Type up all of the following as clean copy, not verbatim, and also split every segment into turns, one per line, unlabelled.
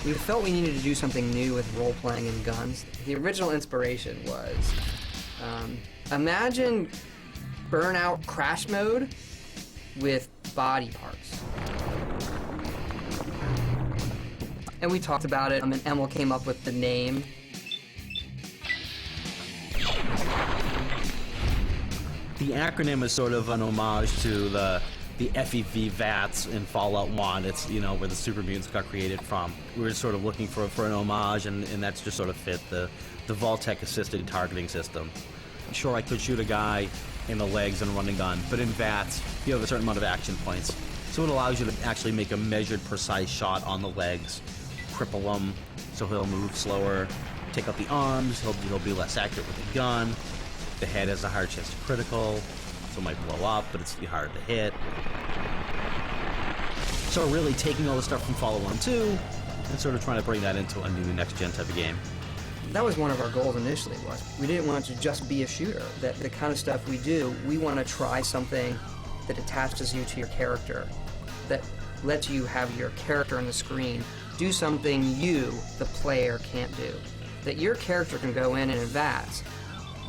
We felt we needed to do something new with role-playing and guns. The original inspiration was, imagine Burnout Crash Mode with body parts. And we talked about it, and Emil came up with the name.
The acronym is sort of an homage to the FEV VATS in Fallout 1. It's, you know, where the super mutants got created from. We were sort of looking for an homage, and that's just sort of fit the Vault-Tec assisted targeting system. Sure, I could shoot a guy in the legs and run a gun, but in VATS, you have a certain amount of action points. So it allows you to actually make a measured, precise shot on the legs, cripple him, so he'll move slower, take out the arms, he'll be less accurate with the gun. The head has a higher chance of critical, so it might blow up, but it's hard to hit. So really taking all the stuff from Fallout 1 and 2 and sort of trying to bring that into a new next-gen type of game.
That was one of our goals initially, was we didn't want it to just be a shooter. That the kind of stuff we do, we want to try something that attaches you to your character, that lets you have your character on the screen do something you, the player, can't do. That your character can go in and advance,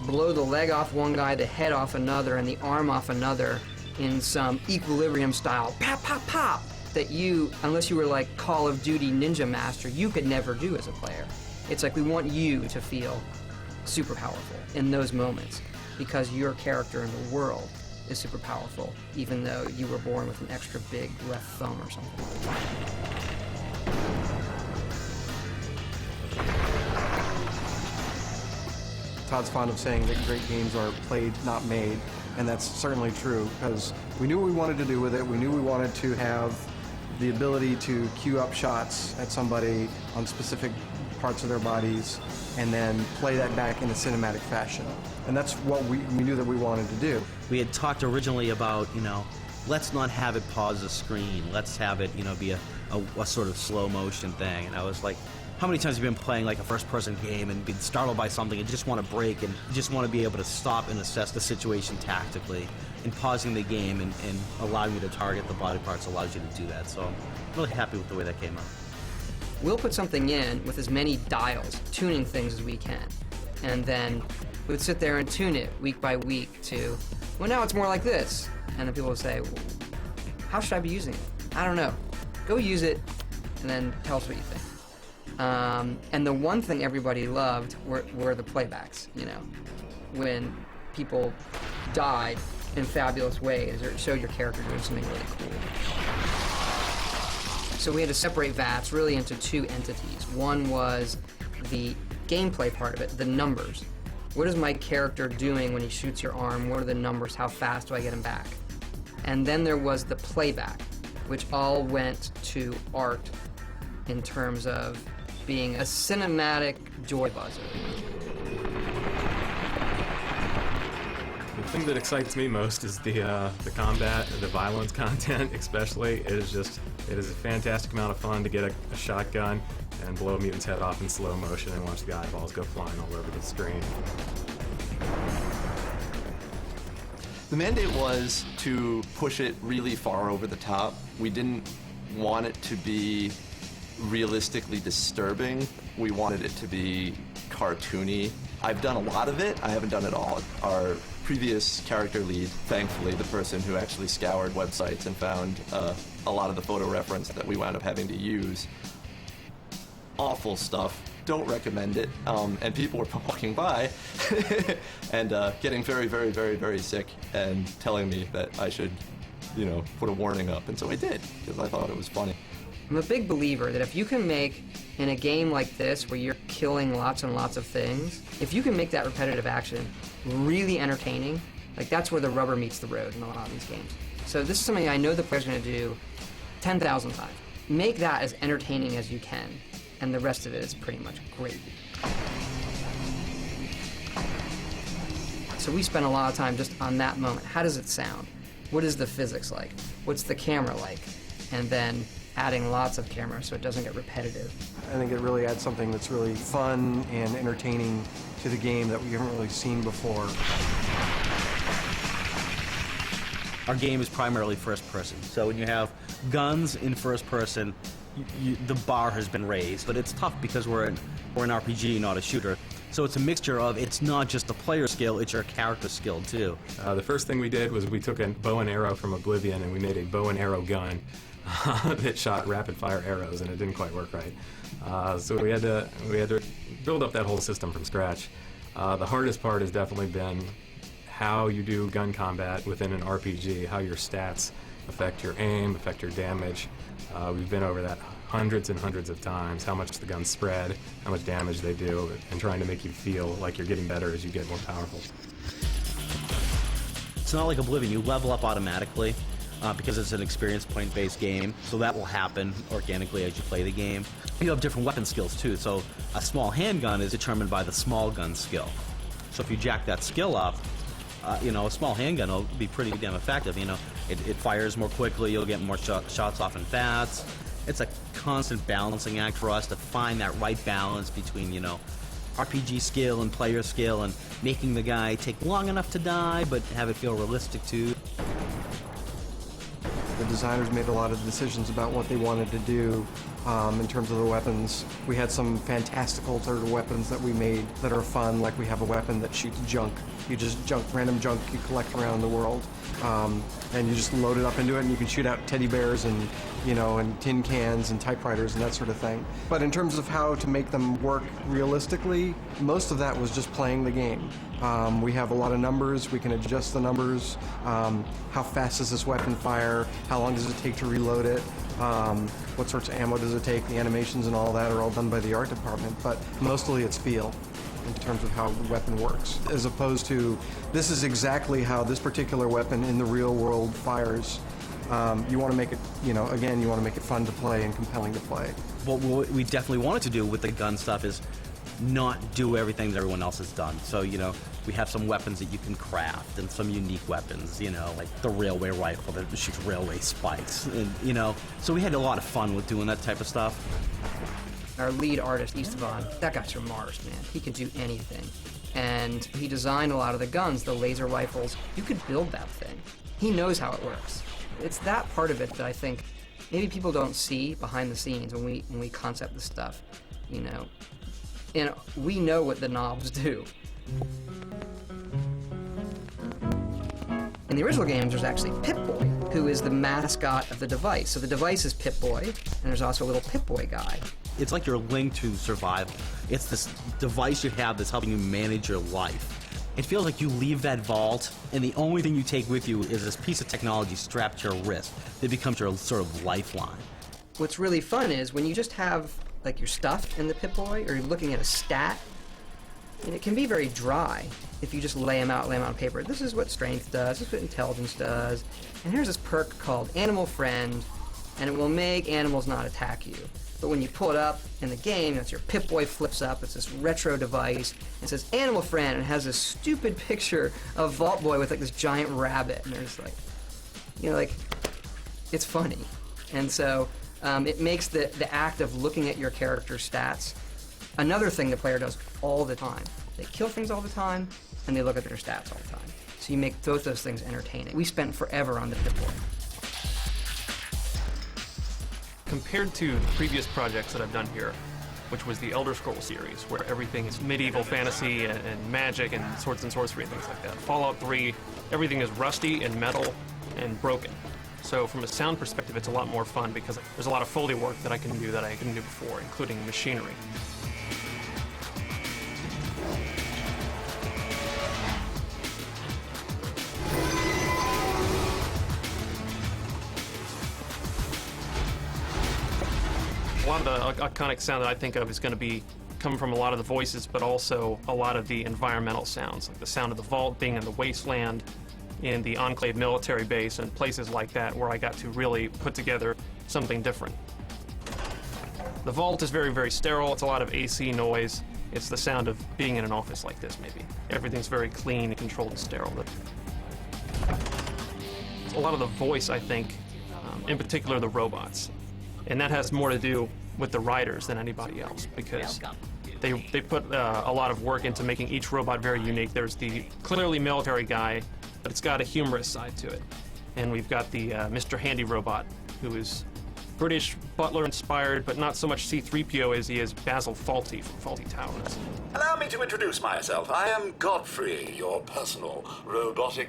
blow the leg off one guy, the head off another, and the arm off another in some Equilibrium style, pop, pop, pop, that you, unless you were like Call of Duty Ninja Master, you could never do as a player. It's like we want you to feel super powerful in those moments because your character in the world is super powerful, even though you were born with an extra big left thumb or something.
Todd's fond of saying that great games are played, not made, and that's certainly true, because we knew what we wanted to do with it. We knew we wanted to have the ability to queue up shots at somebody on specific parts of their bodies and then play that back in a cinematic fashion. And that's what we knew that we wanted to do.
We had talked originally about, you know, let's not have it pause the screen. Let's have it, you know, be a sort of slow motion thing. And I was like, how many times have you been playing like a first-person game and been startled by something and just want to break and just want to be able to stop and assess the situation tactically, and pausing the game and allowing you to target the body parts allows you to do that. So I'm really happy with the way that came out.
We'll put something in with as many dials, tuning things as we can, and then we'd sit there and tune it week by week to, well, now it's more like this. And then people would say, well, how should I be using it? I don't know. Go use it, and then tell us what you think. And the one thing everybody loved were the playbacks, you know, when people died in fabulous ways or showed your character doing something really cool. So we had to separate VATS really into two entities. One was the gameplay part of it, the numbers. What is my character doing when he shoots your arm? What are the numbers? How fast do I get him back? And then there was the playback, which all went to art in terms of being a cinematic joy buzzer.
The thing that excites me most is the combat and the violence content, especially. It is a fantastic amount of fun to get a shotgun and blow a mutant's head off in slow motion and watch the eyeballs go flying all over the screen.
The mandate was to push it really far over the top. We didn't want it to be realistically disturbing. We wanted it to be cartoony. I've done a lot of it. I haven't done it all. Our previous character lead, thankfully, the person who actually scoured websites and found a lot of the photo reference that we wound up having to use. Awful stuff. Don't recommend it. And people were walking by and getting very, very, very, very sick and telling me that I should, you know, put a warning up. And so I did, because I thought it was funny.
I'm a big believer that if you can make, in a game like this where you're killing lots and lots of things, if you can make that repetitive action really entertaining, like that's where the rubber meets the road in a lot of these games. So this is something I know the player's going to do 10,000 times. Make that as entertaining as you can, and the rest of it is pretty much gravy. So we spent a lot of time just on that moment. How does it sound? What is the physics like? What's the camera like? And then adding lots of cameras so it doesn't get repetitive.
I think it really adds something that's really fun and entertaining to the game that we haven't really seen before.
Our game is primarily first person, so when you have guns in first person, the bar has been raised, but it's tough because we're an RPG, not a shooter. So it's a mixture of, it's not just the player skill, it's your character skill too.
The first thing we did was we took a bow and arrow from Oblivion and we made a bow and arrow gun that shot rapid fire arrows, and it didn't quite work right. So we had to build up that whole system from scratch. The hardest part has definitely been how you do gun combat within an RPG, how your stats affect your aim, affect your damage. We've been over that hundreds and hundreds of times, how much the guns spread, how much damage they do, and trying to make you feel like you're getting better as you get more powerful.
It's not like Oblivion, you level up automatically because it's an experience point-based game, so that will happen organically as you play the game. You have different weapon skills too, so a small handgun is determined by the small gun skill. So if you jack that skill up, a small handgun will be pretty damn effective. It fires more quickly, you'll get more shots off in fast. It's a constant balancing act for us to find that right balance between, RPG skill and player skill, and making the guy take long enough to die, but have it feel realistic too.
The designers made a lot of decisions about what they wanted to do in terms of the weapons. We had some fantastical sort of weapons that we made that are fun, like we have a weapon that shoots junk. You just random junk you collect around the world, and you just load it up into it, and you can shoot out teddy bears and and tin cans and typewriters and that sort of thing. But in terms of how to make them work realistically, most of that was just playing the game. We have a lot of numbers, we can adjust the numbers, how fast does this weapon fire, how long does it take to reload it, what sorts of ammo does it take, the animations and all that are all done by the art department, but mostly it's feel in terms of how the weapon works, as opposed to this is exactly how this particular weapon in the real world fires. You want to make it, again, you want to make it fun to play and compelling to play.
What we definitely wanted to do with the gun stuff is not do everything that everyone else has done. So, we have some weapons that you can craft and some unique weapons, like the railway rifle that shoots railway spikes. And, so we had a lot of fun with doing that type of stuff.
Our lead artist, Istvan, that guy's from Mars, man. He could do anything. And he designed a lot of the guns, the laser rifles. You could build that thing. He knows how it works. It's that part of it that I think maybe people don't see behind the scenes when we concept this stuff, And we know what the knobs do. In the original games, there's actually Pip-Boy, who is the mascot of the device. So the device is Pip-Boy, and there's also a little Pip-Boy guy.
It's like your link to survival. It's this device you have that's helping you manage your life. It feels like you leave that vault, and the only thing you take with you is this piece of technology strapped to your wrist that becomes your sort of lifeline.
What's really fun is when you just have like your stuff in the Pip-Boy, or you're looking at a stat, and it can be very dry if you just lay them out on paper. This is what strength does, this is what intelligence does, and here's this perk called Animal Friend, and it will make animals not attack you. But when you pull it up in the game, that's your Pip-Boy flips up, it's this retro device, it says Animal Friend, and it has this stupid picture of Vault Boy with like this giant rabbit, and there's like, it's funny. And so it makes the act of looking at your character's stats another thing the player does all the time. They kill things all the time, and they look at their stats all the time. So you make both those things entertaining. We spent forever on the Pip-Boy.
Compared to the previous projects that I've done here, which was the Elder Scrolls series, where everything is medieval fantasy and magic and swords and sorcery and things like that. Fallout 3, everything is rusty and metal and broken. So from a sound perspective, it's a lot more fun because there's a lot of Foley work that I can do that I couldn't do before, including machinery. A lot of the iconic sound that I think of is going to be coming from a lot of the voices, but also a lot of the environmental sounds, like the sound of the vault being in the wasteland, in the Enclave military base, and places like that where I got to really put together something different. The vault is very, very sterile. It's a lot of AC noise. It's the sound of being in an office like this, maybe. Everything's very clean, controlled, and sterile. A lot of the voice, I think, in particular the robots. And that has more to do with the writers than anybody else, because they put a lot of work into making each robot very unique. There's the clearly military guy, but it's got a humorous side to it. And we've got the Mr. Handy robot, who is British butler inspired, but not so much C-3PO as he is Basil Fawlty from Fawlty Towers.
Allow me to introduce myself. I am Godfrey, your personal robotic